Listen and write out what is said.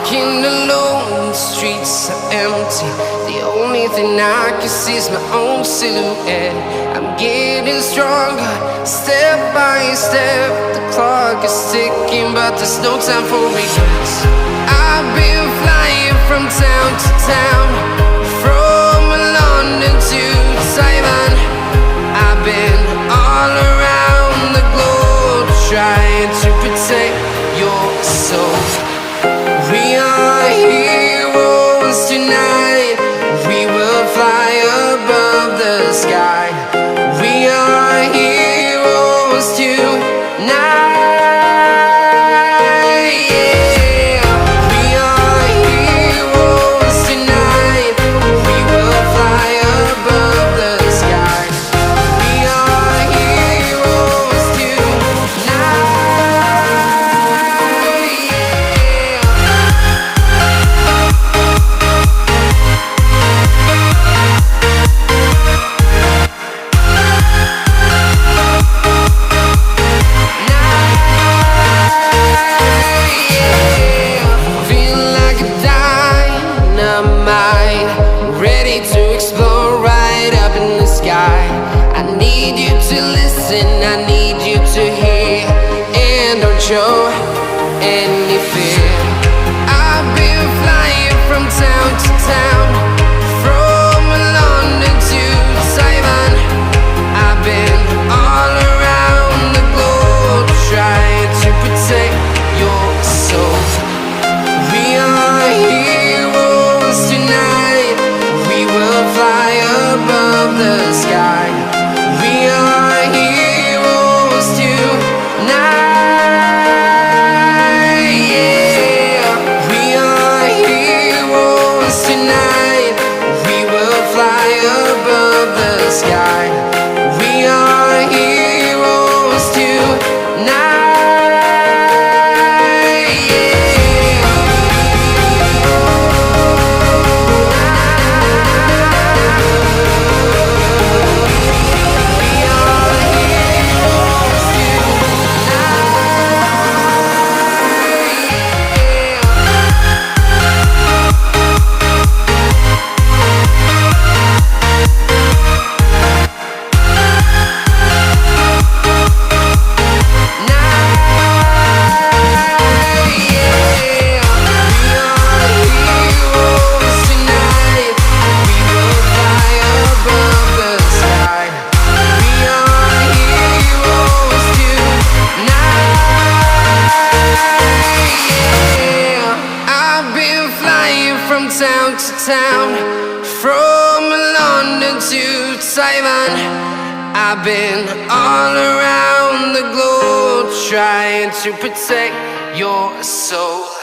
walking alone, the streets are empty. The only thing I can see is my own silhouette. I'm getting stronger, step by step. The clock is ticking, but there's no time for regrets. I've been flying from town to town, from London to Taiwan. I've been all around the globe, trying to protect your soul. We are heroes tonight. We will fly above the sky. We are heroes tonight. Yeah. We are heroes tonight. We will fly above the sky. We are heroes tonight. Feel like a dynamite, ready to explode right up in the sky. I need you to listen, I need you to hear, and don't show any fear. I've been flying from town to town, from London to Taiwan. I've been all around the globe, trying to protect your soul. We are heroes tonight. We will fly above the sky. We are heroes tonight. Yeah. We are heroes tonight. We will fly above the sky. We are heroes tonight. I've been flying from town to town, from London to Taiwan. I've been all around the globe, trying to protect your soul.